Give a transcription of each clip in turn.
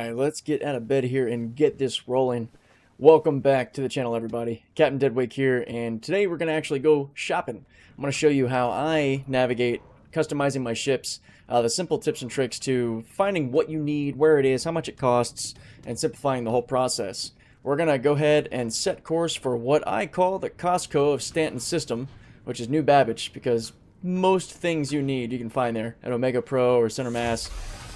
Alright, let's get out of bed here and get this rolling. Welcome back to the channel, everybody. Captain Deadwake here, and today we're going to actually go shopping. I'm going to show you how I navigate customizing my ships, the simple tips and tricks to finding what you need, where it is, how much it costs, and simplifying the whole process. We're going to go ahead and set course for what I call the Costco of Stanton system, which is New Babbage, because most things you need you can find there at Omega Pro or Center Mass.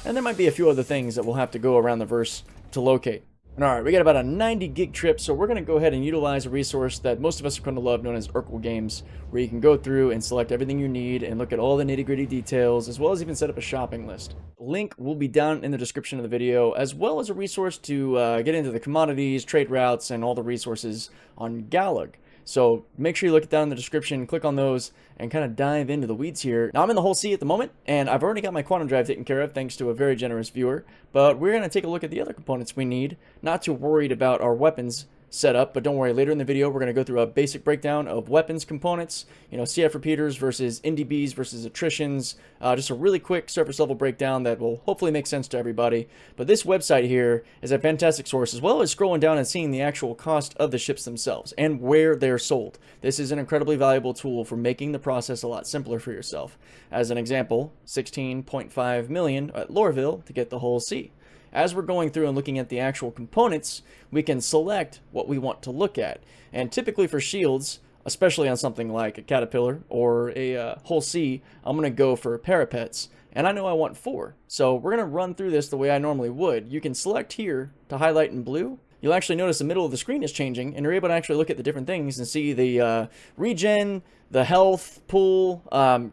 And there might be a few other things that we'll have to go around the verse to locate. And alright, we got about a 90 gig trip, so we're going to go ahead and utilize a resource that most of us are going to love, known as Erkul.Games, where you can go through and select everything you need and look at all the nitty-gritty details, as well as even set up a shopping list. Link will be down in the description of the video, as well as a resource to get into the commodities, trade routes, and all the resources on Galactic. So make sure you look it down in the description, click on those, and kind of dive into the weeds here. Now I'm in the whole sea at the moment, and I've already got my quantum drive taken care of thanks to a very generous viewer. But we're going to take a look at the other components we need. Not too worried about our weapons setup, but don't worry, later in the video we're going to go through a basic breakdown of weapons components, you know, CF repeaters versus NDBs versus attritions, just a really quick surface level breakdown that will hopefully make sense to everybody. But this website here is a fantastic source, as well as scrolling down and seeing the actual cost of the ships themselves and where they're sold. This is an incredibly valuable tool for making the process a lot simpler for yourself. As an example, 16.5 million at Lorville to get the whole sea. As we're going through and looking at the actual components, we can select what we want to look at. And typically for shields, especially on something like a Caterpillar or a Hull C, I'm going to go for parapets. And I know I want 4. So we're going to run through this the way I normally would. You can select here to highlight in blue. You'll actually notice the middle of the screen is changing, and you're able to actually look at the different things and see the regen, the health pool,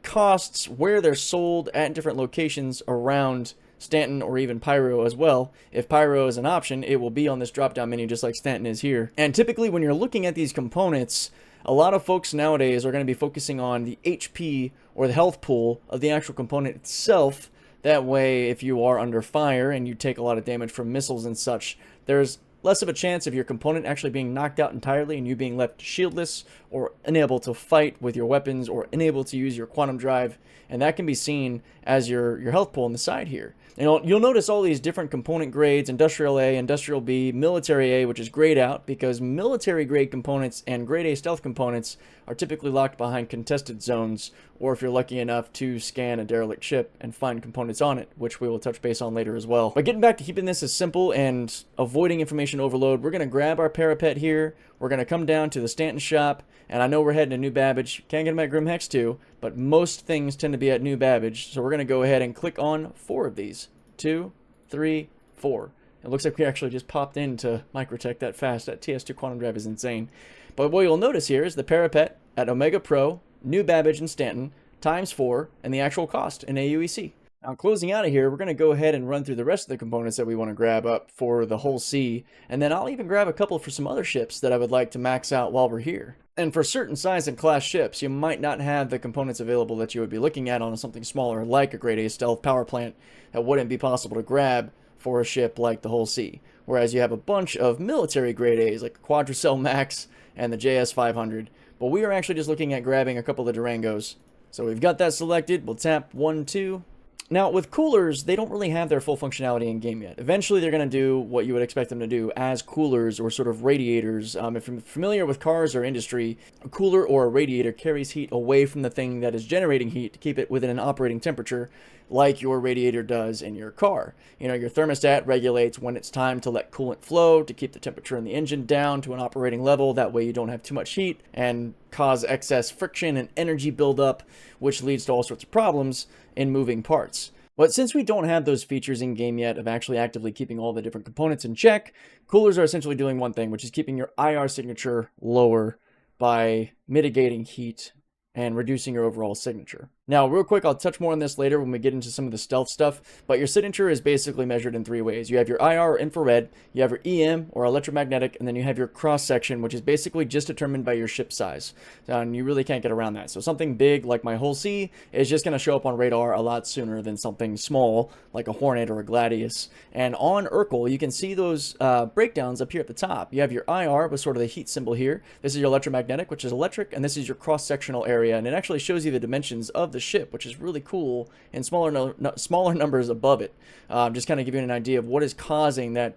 costs, where they're sold at different locations around Stanton or even Pyro as well. If Pyro is an option, it will be on this drop-down menu just like Stanton is here. And typically when you're looking at these components, a lot of folks nowadays are going to be focusing on the HP or the health pool of the actual component itself. That way, if you are under fire and you take a lot of damage from missiles and such, there's less of a chance of your component actually being knocked out entirely and you being left shieldless or unable to fight with your weapons or unable to use your quantum drive. And that can be seen as your health pool on the side here. You'll notice all these different component grades: Industrial A, Industrial B, Military A, which is grayed out because military grade components and grade A stealth components are typically locked behind contested zones, or if you're lucky enough to scan a derelict ship and find components on it, which we will touch base on later as well. But getting back to keeping this as simple and avoiding information overload, we're going to grab our parapet here. We're going to come down to the Stanton shop, and I know we're heading to New Babbage. Can't get them at Grim Hex too, but most things tend to be at New Babbage, so we're going to go ahead and click on 4 of these. 2, 3, 4. It looks like we actually just popped into Microtech that fast. That TS2 quantum drive is insane. But what you'll notice here is the parapet at Omega Pro, New Babbage, and Stanton times 4, and the actual cost in AUEC. Now, closing out of here, we're going to go ahead and run through the rest of the components that we want to grab up for the whole sea, and then I'll even grab a couple for some other ships that I would like to max out while we're here. And for certain size and class ships, you might not have the components available that you would be looking at on something smaller, like a grade A stealth power plant, that wouldn't be possible to grab for a ship like the Hull C. Whereas you have a bunch of military grade A's, like Quadracell Max and the JS500. But we are actually just looking at grabbing a couple of Durangos. So we've got that selected. We'll tap 1, 2. Now, with coolers, they don't really have their full functionality in game yet. Eventually, they're going to do what you would expect them to do as coolers or sort of radiators. If you're familiar with cars or industry, a cooler or a radiator carries heat away from the thing that is generating heat to keep it within an operating temperature, like your radiator does in your car. You know, your thermostat regulates when it's time to let coolant flow to keep the temperature in the engine down to an operating level. That way you don't have too much heat and cause excess friction and energy buildup, which leads to all sorts of problems in moving parts. But since we don't have those features in game yet of actually actively keeping all the different components in check, coolers are essentially doing one thing, which is keeping your IR signature lower by mitigating heat and reducing your overall signature. Now, real quick, I'll touch more on this later when we get into some of the stealth stuff, but your signature is basically measured in 3 ways. You have your IR or infrared, you have your EM or electromagnetic, and then you have your cross-section, which is basically just determined by your ship size. And you really can't get around that. So something big like my Hull C is just going to show up on radar a lot sooner than something small like a Hornet or a Gladius. And on Erkul, you can see those breakdowns up here at the top. You have your IR with sort of the heat symbol here. This is your electromagnetic, which is electric, and this is your cross-sectional area, and it actually shows you the dimensions of the ship, which is really cool, and smaller numbers above it. Just kind of giving you an idea of what is causing that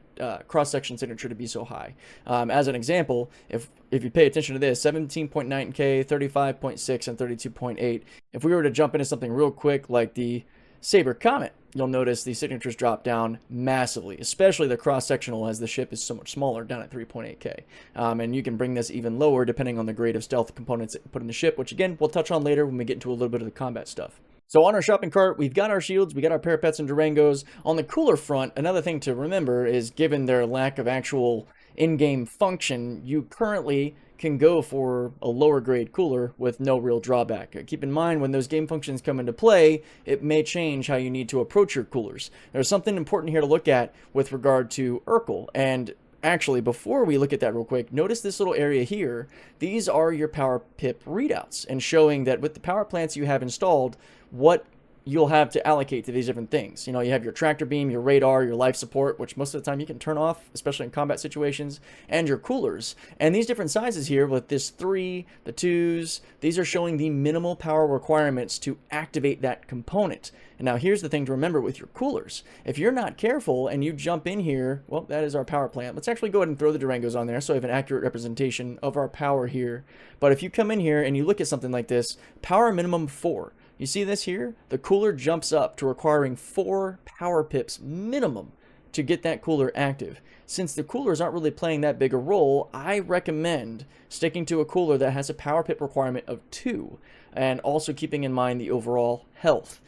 cross-section signature to be so high. As an example, if you pay attention to this, 17.9K, 35.6, and 32.8. If we were to jump into something real quick like the Saber Comet, you'll notice the signatures drop down massively, especially the cross-sectional, as the ship is so much smaller, down at 3.8K. And you can bring this even lower depending on the grade of stealth components that you put in the ship, which again, we'll touch on later when we get into a little bit of the combat stuff. So on our shopping cart, we've got our shields, we got our parapets and Durangos. On the cooler front, another thing to remember is, given their lack of actual in-game function, you currently can go for a lower grade cooler with no real drawback. Keep in mind, when those game functions come into play, it may change how you need to approach your coolers. There's something important here to look at with regard to Erkul, and actually, before we look at that real quick, notice this little area here. These are your power pip readouts, and showing that with the power plants you have installed, what you'll have to allocate to these different things. You know, you have your tractor beam, your radar, your life support, which most of the time you can turn off, especially in combat situations, and your coolers. And these different sizes here, with this 3, the 2s, these are showing the minimal power requirements to activate that component. And now here's the thing to remember with your coolers. If you're not careful and you jump in here, well, that is our power plant. Let's actually go ahead and throw the Durangos on there so I have an accurate representation of our power here. But if you come in here and you look at something like this, power minimum 4. You see this here? The cooler jumps up to requiring 4 power pips minimum to get that cooler active. Since the coolers aren't really playing that big a role, I recommend sticking to a cooler that has a power pip requirement of 2, and also keeping in mind the overall health.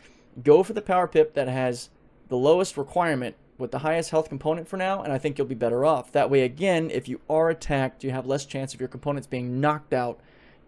Go for the power pip that has the lowest requirement with the highest health component for now, and I think you'll be better off. That way, again, if you are attacked, you have less chance of your components being knocked out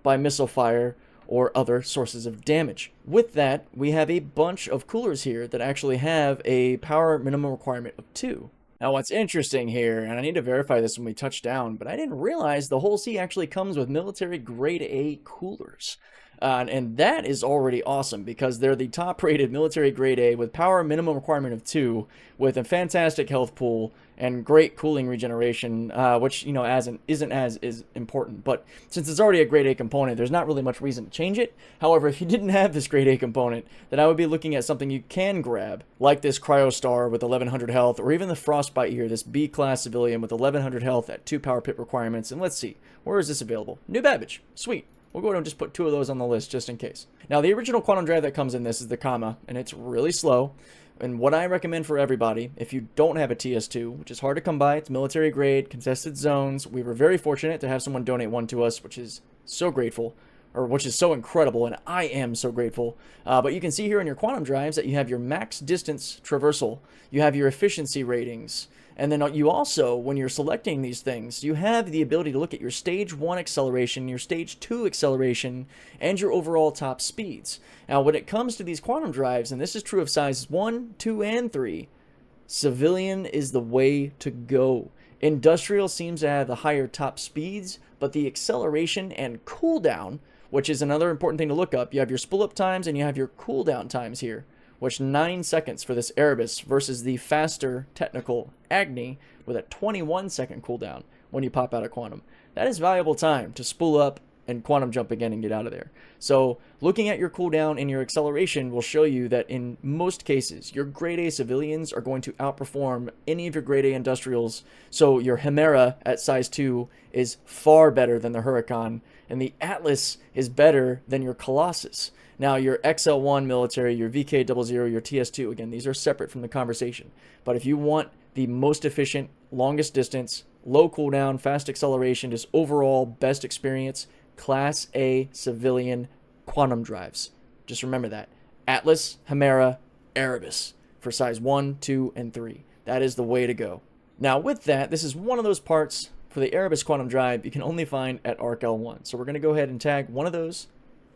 by missile fire or other sources of damage. With that, we have a bunch of coolers here that actually have a power minimum requirement of 2. Now, what's interesting here, and I need to verify this when we touch down, but I didn't realize the whole C actually comes with military grade A coolers. And that is already awesome, because they're the top rated military grade A with power minimum requirement of 2, with a fantastic health pool and great cooling regeneration, which, you know, isn't as important. But since it's already a grade A component, there's not really much reason to change it. However, if you didn't have this grade A component, then I would be looking at something you can grab, like this Cryostar with 1100 health, or even the Frostbite here, this B-class civilian with 1100 health at 2 power pip requirements. And let's see, where is this available? New Babbage. Sweet. We'll go ahead and just put 2 of those on the list just in case. Now, the original quantum drive that comes in this is the Kama, and it's really slow. And what I recommend for everybody, if you don't have a TS2, which is hard to come by, it's military grade, contested zones. We were very fortunate to have someone donate one to us, which is so grateful, or which is so incredible, and I am so grateful. But you can see here in your quantum drives that you have your max distance traversal, you have your efficiency ratings, and then you also, when you're selecting these things, you have the ability to look at your stage 1 acceleration, your stage 2 acceleration, and your overall top speeds. Now, when it comes to these quantum drives, and this is true of sizes 1, 2, and 3, civilian is the way to go. Industrial seems to have the higher top speeds, but the acceleration and cooldown, which is another important thing to look up, you have your spool up times and you have your cooldown times here, which 9 seconds for this Erebus versus the faster technical Agni with a 21-second cooldown when you pop out of quantum. That is valuable time to spool up and quantum jump again and get out of there. So looking at your cooldown and your acceleration will show you that in most cases, your grade A civilians are going to outperform any of your grade A industrials. So your Chimera at size 2 is far better than the Huracan, and the Atlas is better than your Colossus. Now, your XL1 military, your VK00, your TS2, again, these are separate from the conversation. But if you want the most efficient, longest distance, low cooldown, fast acceleration, just overall best experience, Class A civilian quantum drives. Just remember that. Atlas, Chimera, Erebus for size 1, 2, and 3. That is the way to go. Now, with that, this is one of those parts for the Erebus quantum drive you can only find at Arc L1. So we're going to go ahead and tag one of those.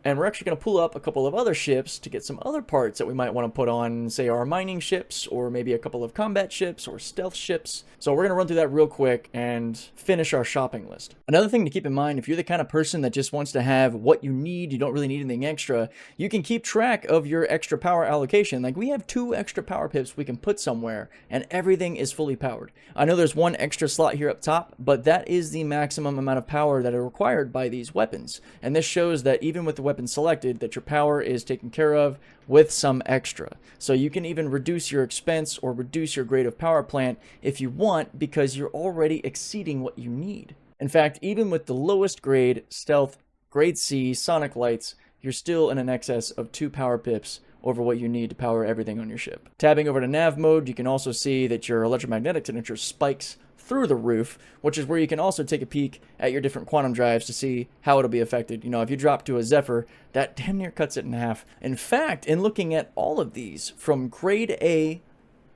And we're actually going to pull up a couple of other ships to get some other parts that we might want to put on, say, our mining ships, or maybe a couple of combat ships or stealth ships. So we're going to run through that real quick and finish our shopping list. Another thing to keep in mind, if you're the kind of person that just wants to have what you need, you don't really need anything extra, you can keep track of your extra power allocation. Like, we have 2 extra power pips we can put somewhere, and everything is fully powered. I know there's 1 extra slot here up top, but that is the maximum amount of power that are required by these weapons. And this shows that even with the weapon weapon selected that your power is taken care of with some extra. So you can even reduce your expense or reduce your grade of power plant if you want, because you're already exceeding what you need. In fact, even with the lowest grade stealth grade C sonic lights, you're still in an excess of 2 power pips over what you need to power everything on your ship. Tabbing over to nav mode, you can also see that your electromagnetic signature spikes through the roof, which is where you can also take a peek at your different quantum drives to see how it'll be affected. You know, if you drop to a Zephyr, that damn near cuts it in half. In fact, in looking at all of these, from grade A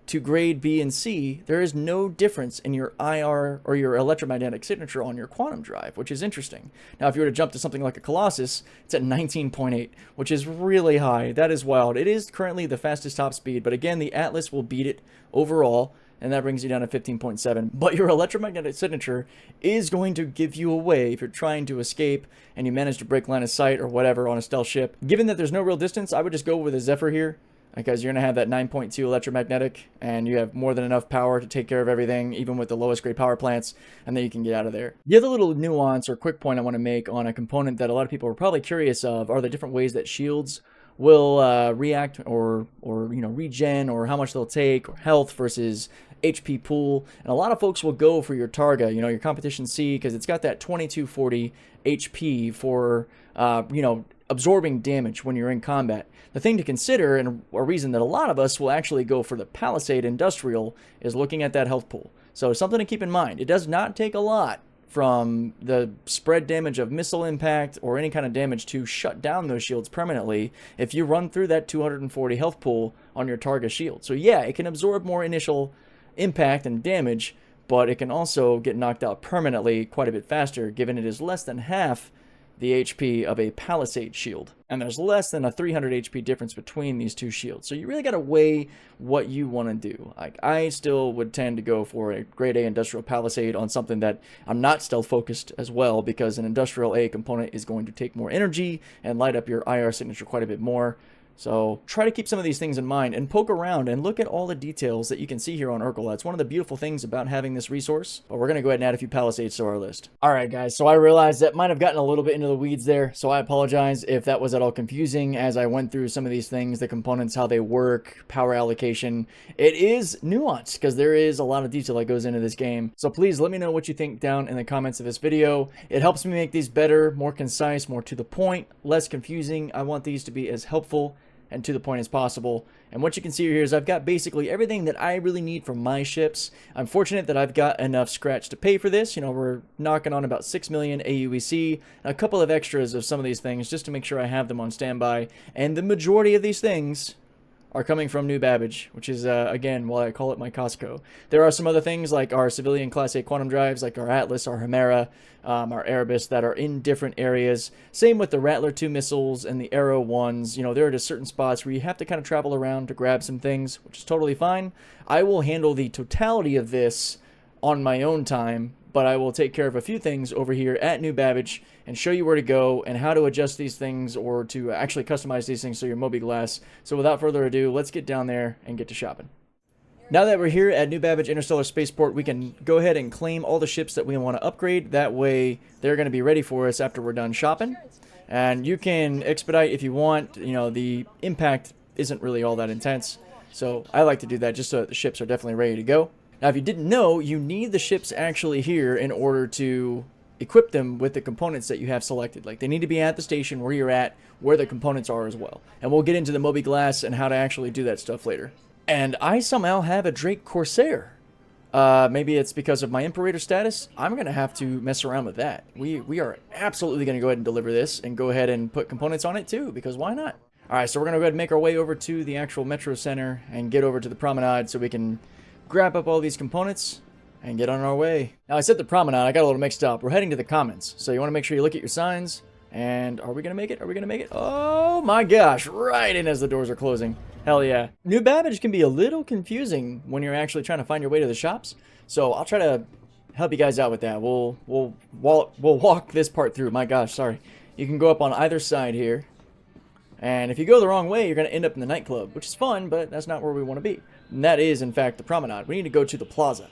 to grade B and C, there is no difference in your IR or your electromagnetic signature on your quantum drive, which is interesting. Now, if you were to jump to something like a Colossus, it's at 19.8, which is really high. That is wild. It is currently the fastest top speed, but again, the Atlas will beat it overall, and that brings you down to 15.7. But your electromagnetic signature is going to give you away if you're trying to escape and you manage to break line of sight or whatever on a stealth ship. Given that there's no real distance, I would just go with a Zephyr here, because you're going to have that 9.2 electromagnetic, and you have more than enough power to take care of everything, even with the lowest grade power plants, and then you can get out of there. The other little nuance or quick point I want to make on a component that a lot of people are probably curious of are the different ways that shields will react or you know, regen, or how much they'll take, or health versus HP pool. And a lot of folks will go for your Targa, you know, your competition C, because it's got that 2240 HP for you know, absorbing damage when you're in combat. The thing to consider, and a reason that a lot of us will actually go for the Palisade Industrial, is looking at that health pool. So something to keep in mind. It does not take a lot from the spread damage of missile impact or any kind of damage to shut down those shields permanently if you run through that 240 health pool on your Targa shield. So yeah, it can absorb more initial impact and damage, but it can also get knocked out permanently quite a bit faster, given it is less than half the HP of a Palisade shield. And there's less than a 300 HP difference between these two shields. So you really got to weigh what you want to do. Like, I still would tend to go for a grade A industrial Palisade on something that I'm not stealth focused as well, because an industrial A component is going to take more energy and light up your IR signature quite a bit more. So try to keep some of these things in mind and poke around and look at all the details that you can see here on Erkul. That's one of the beautiful things about having this resource. But we're going to go ahead and add a few Palisades to our list. All right, guys. So I realized that might have gotten a little bit into the weeds there. So I apologize if that was at all confusing as I went through some of these things, the components, how they work, power allocation. It is nuanced because there is a lot of detail that goes into this game. So please let me know what you think down in the comments of this video. It helps me make these better, more concise, more to the point, less confusing. I want these to be as helpful and to the point as possible. And what you can see here is I've got basically everything that I really need for my ships. I'm fortunate that I've got enough scratch to pay for this. You know, we're knocking on about 6 million AUEC, a couple of extras of some of these things just to make sure I have them on standby. And the majority of these things are coming from New Babbage, which is, again, why I call it my Costco. There are some other things like our civilian Class A quantum drives, like our Atlas, our Hemera, our Erebus, that are in different areas. Same with the Rattler 2 missiles and the Arrow 1s. You know, there are just certain spots where you have to kind of travel around to grab some things, which is totally fine. I will handle the totality of this on my own time, but I will take care of a few things over here at New Babbage and show you where to go and how to adjust these things or to actually customize these things so you're Mobi-Glass. So without further ado, let's get down there and get to shopping. Now that we're here at New Babbage Interstellar Spaceport, we can go ahead and claim all the ships that we want to upgrade. That way, they're going to be ready for us after we're done shopping. And you can expedite if you want. You know, the impact isn't really all that intense. So I like to do that just so that the ships are definitely ready to go. Now, if you didn't know, you need the ships actually here in order to equip them with the components that you have selected. Like, they need to be at the station where you're at, where the components are as well. And we'll get into the Mobi-Glass and how to actually do that stuff later. And I somehow have a Drake Corsair. Maybe it's because of my Imperator status. I'm going to have to mess around with that. We are absolutely going to go ahead and deliver this and go ahead and put components on it too, because why not? All right, so we're going to go ahead and make our way over to the actual Metro Center and get over to the Promenade so we can grab up all these components and get on our way. Now, I said the Promenade, I got a little mixed up. We're heading to the Commons, so you want to make sure you look at your signs. And are we going to make it? Are we going to make it? Oh my gosh, right in as the doors are closing. Hell yeah. New Babbage can be a little confusing when you're actually trying to find your way to the shops. So I'll try to help you guys out with that. We'll walk this part through. My gosh, sorry. You can go up on either side here. And if you go the wrong way, you're going to end up in the nightclub, which is fun, but that's not where we want to be. And that is, in fact, the Promenade. We need to go to the Plaza.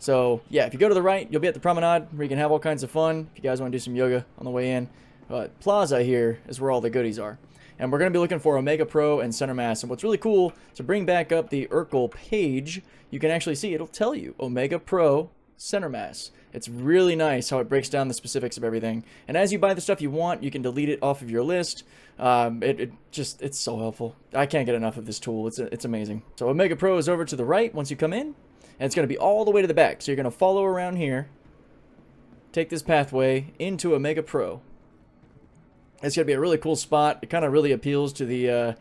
So, yeah, if you go to the right, you'll be at the Promenade, where you can have all kinds of fun. If you guys want to do some yoga on the way in, But Plaza here is where all the goodies are. And we're going to be looking for Omega Pro and Center Mass. And what's really cool, to bring back up the Erkul page, you can actually see it'll tell you Omega Pro, Center Mass. It's really nice how it breaks down the specifics of everything. And as you buy the stuff you want, you can delete it off of your list. It's so helpful. I can't get enough of this tool. It's amazing. So Omega Pro is over to the right once you come in. And it's going to be all the way to the back. So you're going to follow around here. Take this pathway into Omega Pro. It's going to be a really cool spot. It kind of really appeals to the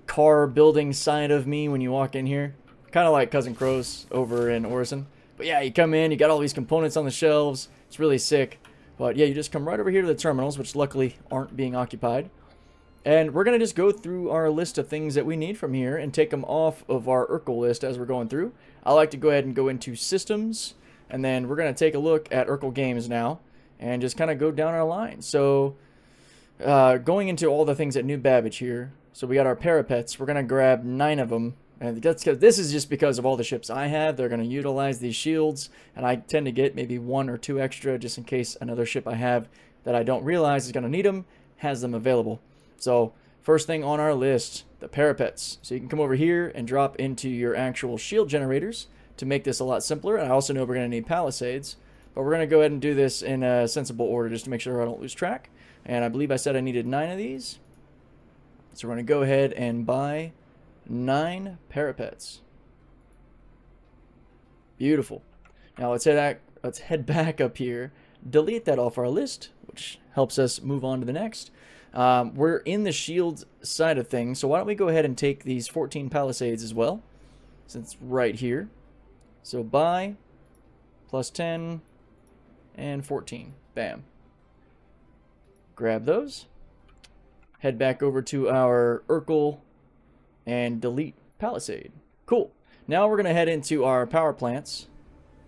car building side of me when you walk in here. Kind of like Cousin Crow's over in Orison. But yeah, you come in, you got all these components on the shelves. It's really sick. But yeah, you just come right over here to the terminals, which luckily aren't being occupied. And we're going to just go through our list of things that we need from here and take them off of our Erkul list as we're going through. I like to go ahead and go into Systems. And then we're going to take a look at Erkul.Games now and just kind of go down our line. So going into all the things at New Babbage here. So we got our parapets. We're going to grab 9 of them. And this is just because of all the ships I have. They're going to utilize these shields. And I tend to get maybe 1 or 2 extra just in case another ship I have that I don't realize is going to need them has them available. So first thing on our list, the parapets. So you can come over here and drop into your actual shield generators to make this a lot simpler. And I also know we're going to need palisades. But we're going to go ahead and do this in a sensible order just to make sure I don't lose track. And I believe I said I needed 9 of these. So we're going to go ahead and buy 9 parapets. Beautiful. Now let's head back up here. Delete that off our list, which helps us move on to the next. We're in the shield side of things, so why don't we go ahead and take these 14 palisades as well, since it's right here. So buy, plus 10, and 14. Bam. Grab those. Head back over to our Erkul and delete palisade. Cool. Now we're going to head into our power plants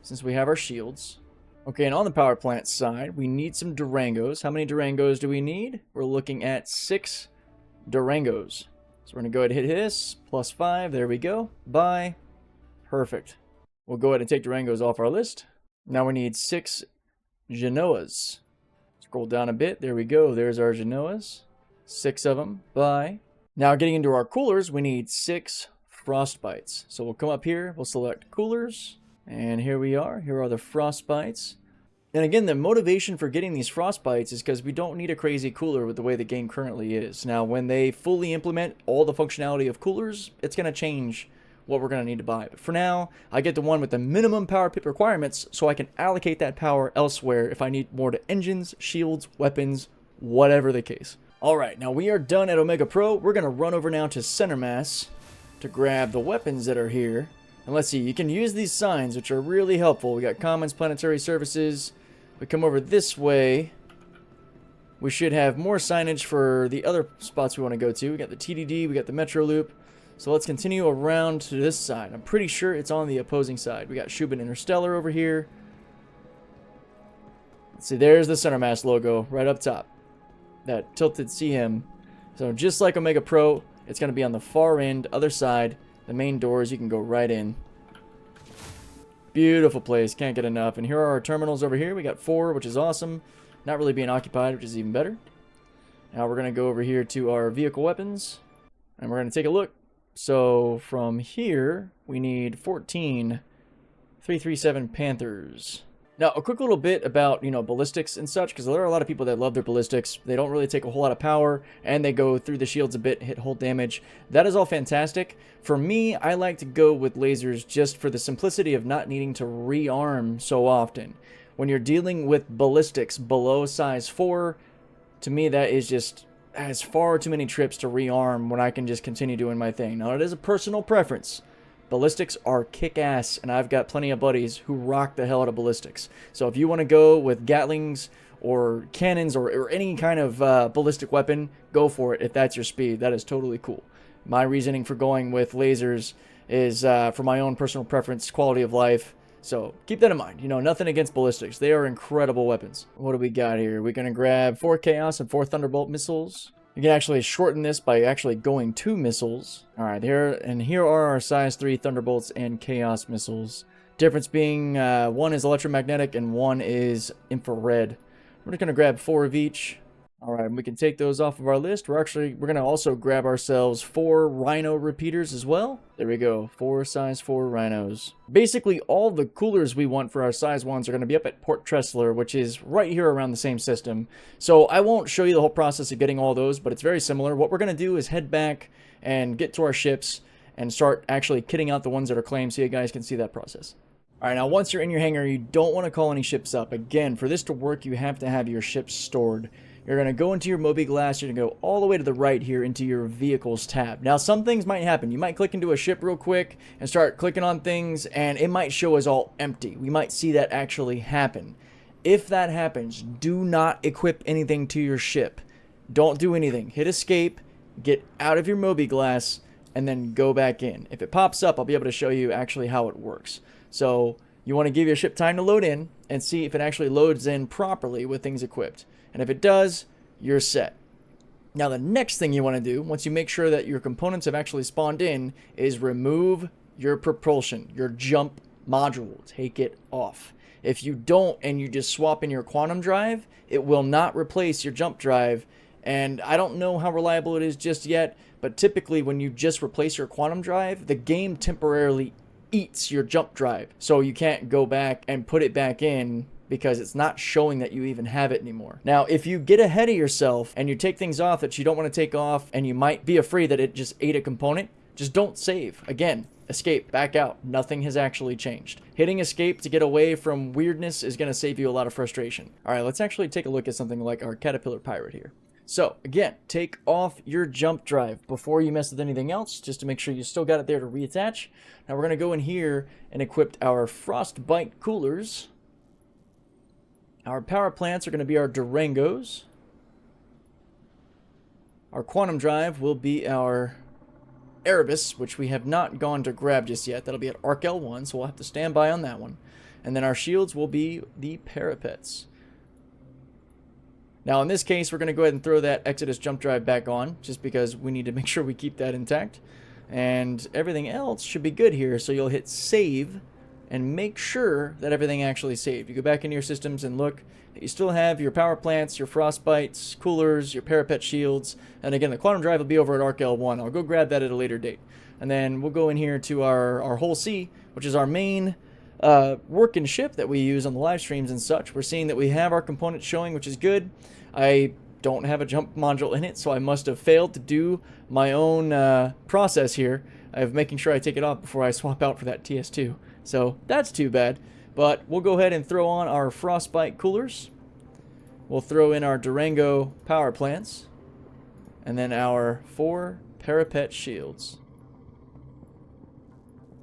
since we have our shields. Okay, and on the power plant side, we need some Durangos. How many Durangos do we need? We're looking at 6 Durangos. So we're going to go ahead and hit this. Plus 5. There we go. Buy. Perfect. We'll go ahead and take Durangos off our list. Now we need 6 Genoas. Scroll down a bit. There we go. There's our Genoas. 6 of them. Buy. Now getting into our coolers, we need 6 Frostbites. So we'll come up here. We'll select coolers. And here we are. Here are the Frostbites. And again, the motivation for getting these Frostbites is because we don't need a crazy cooler with the way the game currently is. Now, when they fully implement all the functionality of coolers, it's going to change what we're going to need to buy. But for now, I get the one with the minimum power pip requirements so I can allocate that power elsewhere if I need more to engines, shields, weapons, whatever the case. Alright, now we are done at Omega Pro. We're going to run over now to Center Mass to grab the weapons that are here. And let's see, you can use these signs, which are really helpful. We got Commons, Planetary Services. We come over this way. We should have more signage for the other spots we want to go to. We got the TDD, we got the Metro Loop. So let's continue around to this side. I'm pretty sure it's on the opposing side. We got Shubin Interstellar over here. Let's see, there's the Center Mass logo right up top. That tilted CM. So just like Omega Pro, it's going to be on the far end, other side. The main doors, you can go right in. Beautiful place, can't get enough. And here are our terminals over here. We got 4, which is awesome. Not really being occupied, which is even better. Now we're going to go over here to our vehicle weapons. And we're going to take a look. So from here, we need 14 337 Panthers. Now, a quick little bit about, ballistics and such, because there are a lot of people that love their ballistics. They don't really take a whole lot of power, and they go through the shields a bit, hit hull damage. That is all fantastic. For me, I like to go with lasers just for the simplicity of not needing to rearm so often. When you're dealing with ballistics below size 4, to me that has far too many trips to rearm when I can just continue doing my thing. Now, it is a personal preference. Ballistics are kick-ass, and I've got plenty of buddies who rock the hell out of ballistics. So if you want to go with Gatlings or cannons or any kind of ballistic weapon, go for it if that's your speed. That is totally cool. My reasoning for going with lasers is for my own personal preference, quality of life. So keep that in mind. Nothing against ballistics. They are incredible weapons. What do we got here? We're going to grab 4 Chaos and 4 Thunderbolt missiles. You can actually shorten this by actually going 2 missiles. Alright, here are our size 3 Thunderbolts and Chaos missiles. Difference being one is electromagnetic and one is infrared. We're just going to grab 4 of each. All right, and we can take those off of our list. We're going to also grab ourselves 4 Rhino repeaters as well. There we go, 4 size 4 Rhinos. Basically, all the coolers we want for our size 1s are going to be up at Port Tressler, which is right here around the same system. So I won't show you the whole process of getting all those, but it's very similar. What we're going to do is head back and get to our ships and start actually kitting out the ones that are claimed so you guys can see that process. All right, now once you're in your hangar, you don't want to call any ships up. Again, for this to work, you have to have your ships stored. You're going to go into your Mobi-Glass, you're going to go all the way to the right here into your Vehicles tab. Now, some things might happen. You might click into a ship real quick and start clicking on things, and it might show as all empty. We might see that actually happen. If that happens, do not equip anything to your ship. Don't do anything. Hit escape, get out of your Mobi-Glass, and then go back in. If it pops up, I'll be able to show you actually how it works. So you want to give your ship time to load in and see if it actually loads in properly with things equipped. And if it does, you're set. Now the next thing you want to do, once you make sure that your components have actually spawned in, is remove your propulsion, your jump module. Take it off. If you don't and you just swap in your quantum drive, it will not replace your jump drive. And I don't know how reliable it is just yet, but typically when you just replace your quantum drive, the game temporarily eats your jump drive. So you can't go back and put it back in because it's not showing that you even have it anymore. Now, if you get ahead of yourself and you take things off that you don't want to take off and you might be afraid that it just ate a component, just don't save. Again, escape, back out. Nothing has actually changed. Hitting escape to get away from weirdness is going to save you a lot of frustration. All right, let's actually take a look at something like our Caterpillar Pirate here. So, again, take off your jump drive before you mess with anything else, just to make sure you still got it there to reattach. Now, we're going to go in here and equip our Frostbite coolers. Our power plants are going to be our Durangos. Our quantum drive will be our Erebus, which we have not gone to grab just yet. That'll be at Arc L1, so we'll have to stand by on that one. And then our shields will be the Parapets. Now, in this case, we're going to go ahead and throw that Exodus jump drive back on, just because we need to make sure we keep that intact. And everything else should be good here, so you'll hit save and make sure that everything actually saved. You go back into your systems and look that you still have your power plants, your frostbites, coolers, your parapet shields, and again, the quantum drive will be over at Arc L1. I'll go grab that at a later date. And then we'll go in here to our Hull C, which is our main working ship that we use on the live streams and such. We're seeing that we have our components showing, which is good. I don't have a jump module in it, so I must have failed to do my own process here of making sure I take it off before I swap out for that TS2. So that's too bad. But we'll go ahead and throw on our Frostbite coolers. We'll throw in our Durango power plants. And then our 4 parapet shields.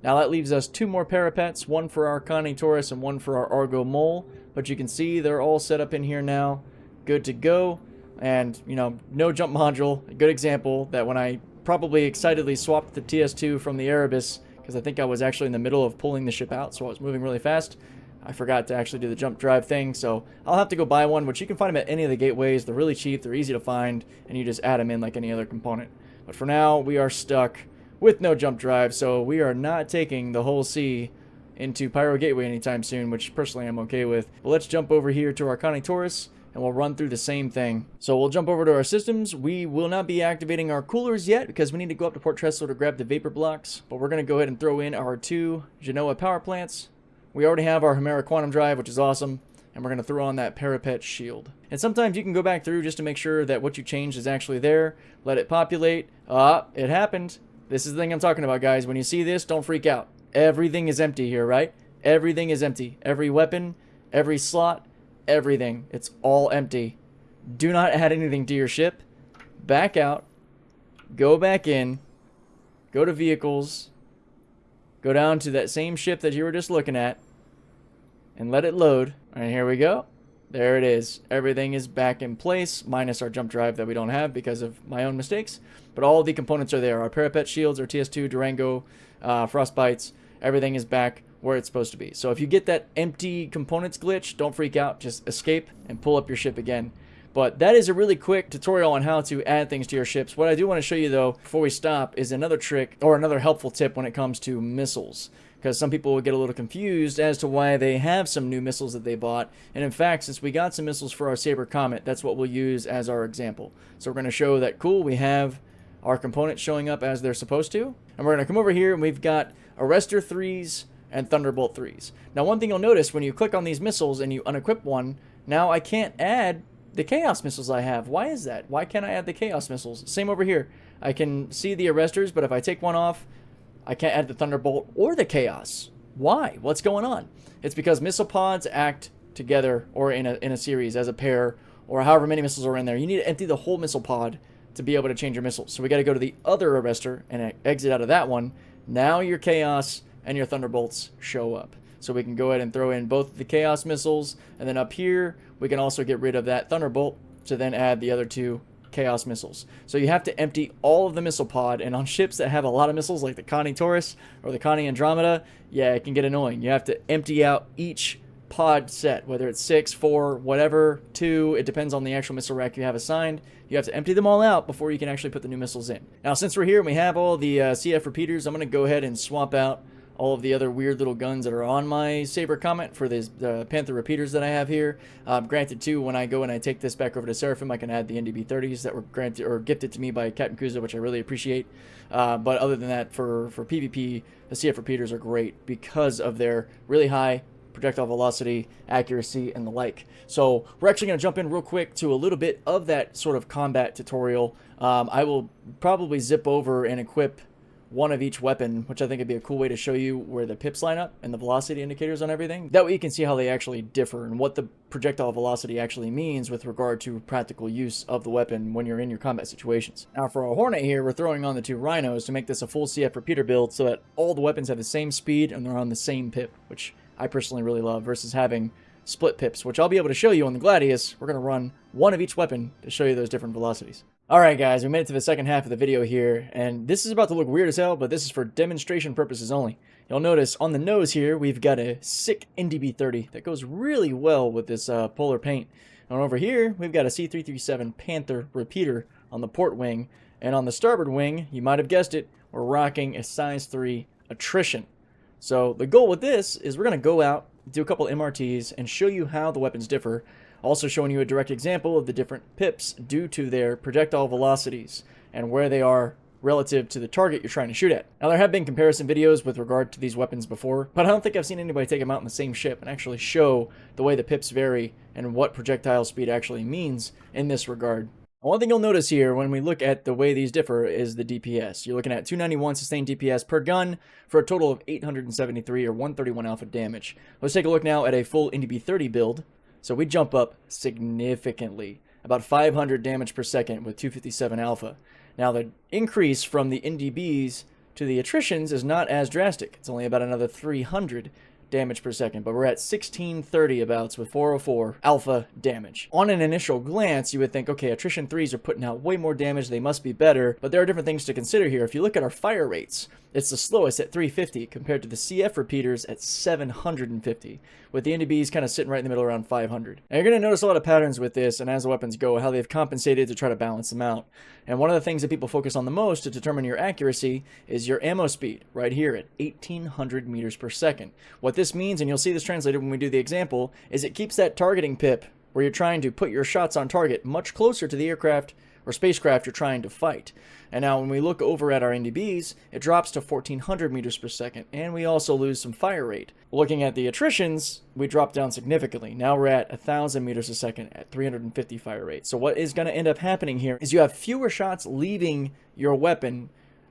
Now that leaves us 2 more parapets, one for our Connie Taurus and one for our Argo Mole. But you can see they're all set up in here now. Good to go. And, you know, no jump module. A good example that when I probably excitedly swapped the TS2 from the Erebus, because I think I was actually in the middle of pulling the ship out, so I was moving really fast, I forgot to actually do the jump drive thing. So I'll have to go buy one, which you can find them at any of the gateways. They're really cheap, they're easy to find, and you just add them in like any other component. But for now, we are stuck with no jump drive, so we are not taking the Hull C into Pyro Gateway anytime soon, which personally I'm okay with. But let's jump over here to our Connie Taurus, and we'll run through the same thing. So we'll jump over to our systems. We will not be activating our coolers yet because we need to go up to Port Tressler to grab the vapor blocks, but we're going to go ahead and throw in our 2 Genoa power plants. We already have our Hemera quantum drive, which is awesome, and we're going to throw on that parapet shield. And sometimes you can go back through just to make sure that what you changed is actually there. Let it populate. It happened. This is the thing I'm talking about, guys. When you see this, don't freak out. Everything is empty here, right? Everything is empty. Every weapon, every slot, everything. It's all empty. Do not add anything to your ship. Back out. Go back in. Go to vehicles. Go down to that same ship that you were just looking at. And let it load. Alright, here we go. There it is. Everything is back in place, minus our jump drive that we don't have because of my own mistakes. But all the components are there. Our parapet shields, our TS2, Durango, frostbites, everything is back where it's supposed to be. So if you get that empty components glitch, don't freak out. Just escape and pull up your ship again. But that is a really quick tutorial on how to add things to your ships. What I do want to show you, though, before we stop, is another trick or another helpful tip when it comes to missiles. because some people will get a little confused as to why they have some new missiles that they bought. And in fact, since we got some missiles for our Saber Comet, that's what we'll use as our example. So we're going to show that, cool, we have our components showing up as they're supposed to. And we're going to come over here and we've got Arrestor 3s and Thunderbolt 3s. Now, one thing you'll notice when you click on these missiles and you unequip one, now I can't add the Chaos missiles I have. Why is that? Why can't I add the Chaos missiles? Same over here. I can see the Arrestors, but if I take one off, I can't add the Thunderbolt or the Chaos. Why? What's going on? It's because missile pods act together or in a series as a pair, or however many missiles are in there. You need to empty the whole missile pod to be able to change your missiles. So we got to go to the other Arrestor and exit out of that one. Now your Chaos and your Thunderbolts show up. So we can go ahead and throw in both the Chaos missiles, and then up here we can also get rid of that Thunderbolt to then add the other two Chaos missiles. So you have to empty all of the missile pod, and on ships that have a lot of missiles like the Connie Taurus or the Connie Andromeda, yeah, it can get annoying. You have to empty out each pod set, whether it's 6, 4, whatever, 2, it depends on the actual missile rack you have assigned. You have to empty them all out before you can actually put the new missiles in. Now, since we're here and we have all the CF repeaters, I'm going to go ahead and swap out all of the other weird little guns that are on my Saber Comet for these Panther repeaters that I have here. Granted, too, when I go and I take this back over to Seraphim, I can add the NDB-30s that were granted or gifted to me by Captain Kuza, which I really appreciate. But other than that, for PvP, the CF repeaters are great because of their really high projectile velocity, accuracy, and the like. So we're actually going to jump in real quick to a little bit of that sort of combat tutorial. I will probably zip over and equip one of each weapon, which I think would be a cool way to show you where the pips line up and the velocity indicators on everything. That way you can see how they actually differ and what the projectile velocity actually means with regard to practical use of the weapon when you're in your combat situations. Now for a Hornet here, we're throwing on the 2 Rhinos to make this a full CF repeater build so that all the weapons have the same speed and they're on the same pip, which I personally really love, versus having split pips, which I'll be able to show you on the Gladius. We're going to run one of each weapon to show you those different velocities. Alright guys, we made it to the second half of the video here, and this is about to look weird as hell, but this is for demonstration purposes only. You'll notice on the nose here, we've got a sick NDB-30 that goes really well with this polar paint. And over here, we've got a C337 Panther repeater on the port wing, and on the starboard wing, you might have guessed it, we're rocking a size 3 Attrition. So the goal with this is we're going to go out, do a couple MRTs, and show you how the weapons differ. Also showing you a direct example of the different pips due to their projectile velocities and where they are relative to the target you're trying to shoot at. Now there have been comparison videos with regard to these weapons before, but I don't think I've seen anybody take them out in the same ship and actually show the way the pips vary and what projectile speed actually means in this regard. One thing you'll notice here when we look at the way these differ is the DPS. You're looking at 291 sustained DPS per gun for a total of 873 or 131 alpha damage. Let's take a look now at a full NDB-30 build. So we jump up significantly, about 500 damage per second with 257 alpha. Now the increase from the NDBs to the attritions is not as drastic. It's only about another 300 damage per second, but we're at 1630 abouts with 404 alpha damage. On an initial glance, you would think, okay, attrition 3s are putting out way more damage, they must be better, but there are different things to consider here. If you look at our fire rates, it's the slowest at 350 compared to the CF repeaters at 750, with the NDBs kind of sitting right in the middle around 500. Now you're going to notice a lot of patterns with this, and as the weapons go, how they've compensated to try to balance them out. And one of the things that people focus on the most to determine your accuracy is your ammo speed, right here at 1800 meters per second. What this means, and you'll see this translated when we do the example, is it keeps that targeting pip where you're trying to put your shots on target much closer to the aircraft or spacecraft you're trying to fight. And now when we look over at our NDBs, it drops to 1400 meters per second, and we also lose some fire rate. Looking at the attritions, we drop down significantly. Now we're at 1000 meters a second at 350 fire rate. So what is going to end up happening here is you have fewer shots leaving your weapon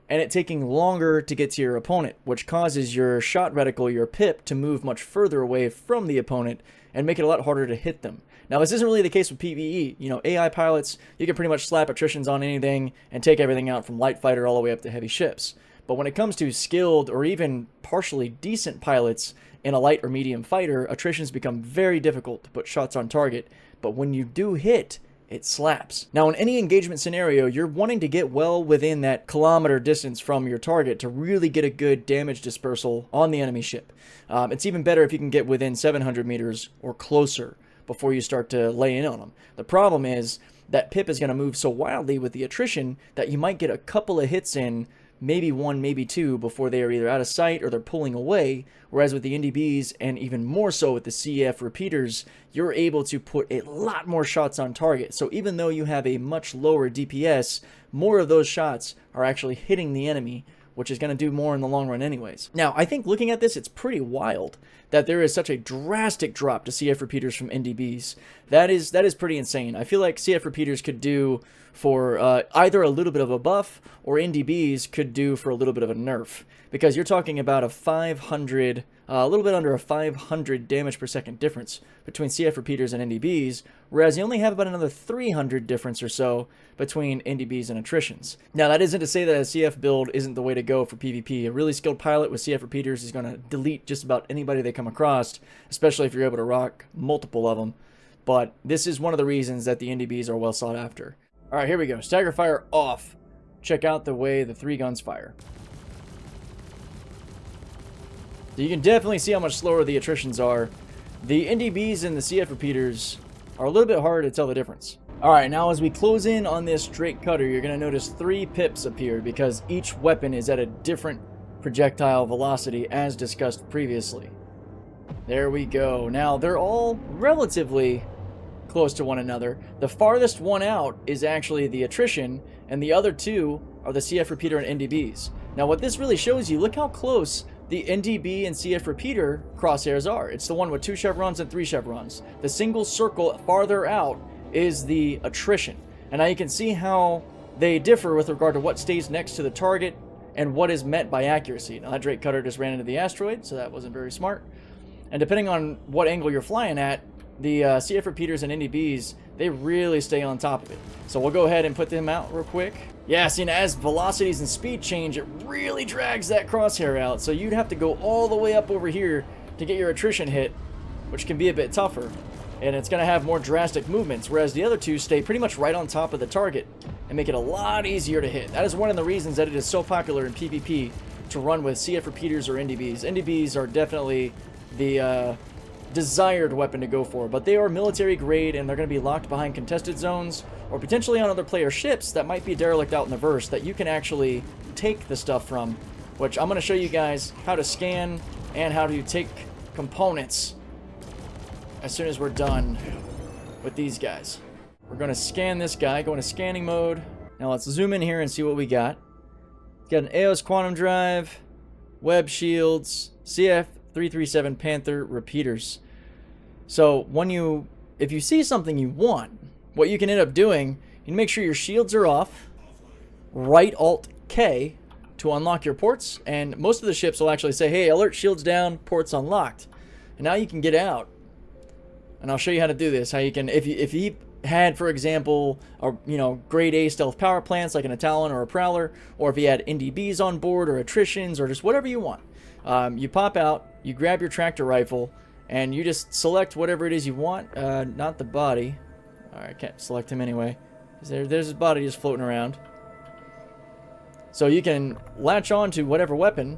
and it taking longer to get to your opponent, which causes your shot reticle, your pip, to move much further away from the opponent and make it a lot harder to hit them. Now, this isn't really the case with PvE. You know, AI pilots, you can pretty much slap attritions on anything and take everything out from light fighter all the way up to heavy ships. But when it comes to skilled or even partially decent pilots in a light or medium fighter, attritions become very difficult to put shots on target. But when you do hit, it slaps. Now, in any engagement scenario, you're wanting to get well within that kilometer distance from your target to really get a good damage dispersal on the enemy ship. It's even better if you can get within 700 meters or closer before you start to lay in on them. The problem is that pip is going to move so wildly with the attrition that you might get a couple of hits in maybe one, maybe two before they are either out of sight or they're pulling away. Whereas with the NDBs, and even more so with the CF repeaters, you're able to put a lot more shots on target. So even though you have a much lower DPS, more of those shots are actually hitting the enemy, which is going to do more in the long run anyways. Now, I think looking at this, it's pretty wild that there is such a drastic drop to CF repeaters from NDBs. That is pretty insane. I feel like CF repeaters could do for either a little bit of a buff, or NDBs could do for a little bit of a nerf. Because you're talking about a little bit under a 500 damage per second difference between CF repeaters and NDBs, whereas you only have about another 300 difference or so between NDBs and attritions. Now, that isn't to say that a CF build isn't the way to go for PvP. A really skilled pilot with CF repeaters is going to delete just about anybody they come across, especially if you're able to rock multiple of them. But this is one of the reasons that the NDBs are well sought after. All right, here we go. Stagger fire off. Check out the way the 3 guns fire. So you can definitely see how much slower the attritions are. The NDBs and the CF repeaters are a little bit harder to tell the difference. Alright, now as we close in on this straight cutter, you're going to notice 3 pips appear because each weapon is at a different projectile velocity as discussed previously. There we go. Now, they're all relatively close to one another. The farthest one out is actually the attrition, and the other 2 are the CF repeater and NDBs. Now, what this really shows you, look how close the NDB and CF repeater crosshairs are. It's the one with 2 chevrons and 3 chevrons. The single circle farther out is the attrition. And now you can see how they differ with regard to what stays next to the target and what is met by accuracy. Now, that Drake Cutter just ran into the asteroid, so that wasn't very smart. And depending on what angle you're flying at, the CF repeaters and NDBs, they really stay on top of it. So we'll go ahead and put them out real quick. Yeah, see, as velocities and speed change, it really drags that crosshair out. So you'd have to go all the way up over here to get your attrition hit, which can be a bit tougher. And it's going to have more drastic movements, whereas the other 2 stay pretty much right on top of the target and make it a lot easier to hit. That is one of the reasons that it is so popular in PvP to run with CF repeaters or NDBs. NDBs are definitely the desired weapon to go for, but they are military grade and they're going to be locked behind contested zones or potentially on other player ships that might be derelict out in the verse that you can actually take the stuff from, which I'm going to show you guys how to scan and how to take components as soon as we're done with these guys. We're going to scan this guy, go into scanning mode. Now let's zoom in here and see what we got. Got an EOS quantum drive, web shields, CF337 Panther repeaters. So if you see something you want, what you can end up doing, you can make sure your shields are off, right Alt K to unlock your ports, and most of the ships will actually say, hey, alert shields down, ports unlocked. And now you can get out. And I'll show you how to do this. How you can, if you had, for example, grade A stealth power plants like an Talon or a Prowler, or if you had NDBs on board or attritions or just whatever you want, you pop out, you grab your tractor rifle, and you just select whatever it is you want. Not the body. Alright, can't select him anyway. There's his body just floating around. So you can latch on to whatever weapon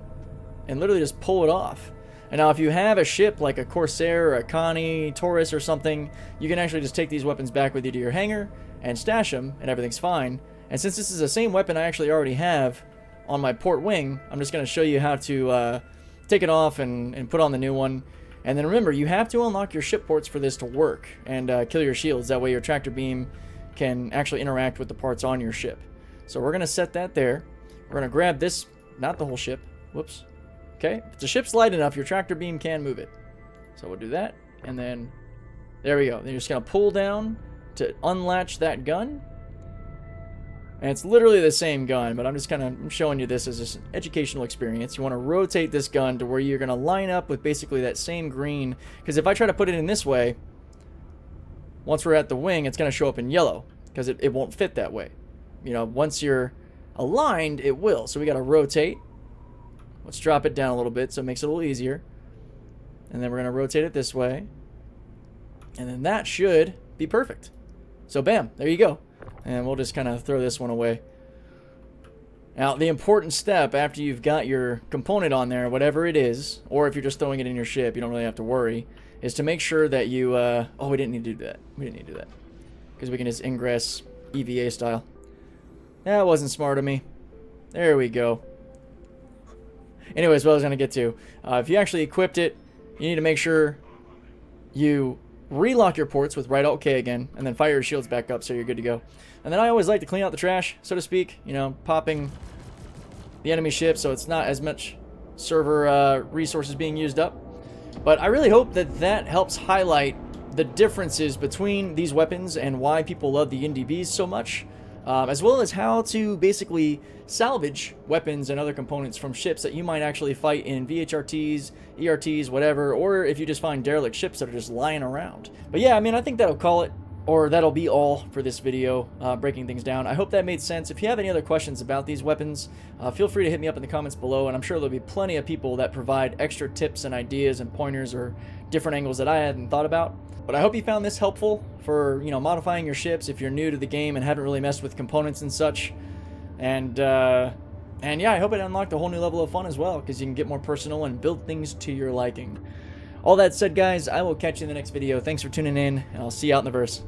and literally just pull it off. And now if you have a ship like a Corsair or a Connie, Taurus or something, you can actually just take these weapons back with you to your hangar and stash them and everything's fine. And since this is the same weapon I actually already have on my port wing, I'm just going to show you how to take it off and put on the new one. And then remember, you have to unlock your ship ports for this to work and kill your shields. That way your tractor beam can actually interact with the parts on your ship. So we're going to set that there. We're going to grab this, not the whole ship. Whoops. Okay, if the ship's light enough, your tractor beam can move it. So we'll do that, and then there we go. Then you're just going to pull down to unlatch that gun. And it's literally the same gun, but I'm just kind of showing you this as just an educational experience. You want to rotate this gun to where you're going to line up with basically that same green. Because if I try to put it in this way, once we're at the wing, it's going to show up in yellow. Because it won't fit that way. Once you're aligned, it will. So we got to rotate. Let's drop it down a little bit so it makes it a little easier. And then we're going to rotate it this way. And then that should be perfect. So bam, there you go. And we'll just kind of throw this one away. Now, the important step after you've got your component on there, whatever it is, or if you're just throwing it in your ship, you don't really have to worry, is to make sure that you... oh, we didn't need to do that. We didn't need to do that. Because we can just ingress EVA style. That wasn't smart of me. There we go. anyways, what I was going to get to, if you actually equipped it, you need to make sure you relock your ports with right Alt K again, and then fire your shields back up so you're good to go. And then I always like to clean out the trash, so to speak, you know, popping the enemy ship so it's not as much server resources being used up. But I really hope that that helps highlight the differences between these weapons and why people love the NDBs so much, as well as how to basically salvage weapons and other components from ships that you might actually fight in VHRTs, ERTs, whatever, or if you just find derelict ships that are just lying around. But yeah, I mean, I think that'll call it, or that'll be all for this video, breaking things down. I hope that made sense. If you have any other questions about these weapons, feel free to hit me up in the comments below, and I'm sure there'll be plenty of people that provide extra tips and ideas and pointers or different angles that I hadn't thought about. But I hope you found this helpful for, you know, modifying your ships if you're new to the game and haven't really messed with components and such. And yeah, I hope it unlocked a whole new level of fun as well, because you can get more personal and build things to your liking. All that said, guys, I will catch you in the next video. Thanks for tuning in, and I'll see you out in the verse.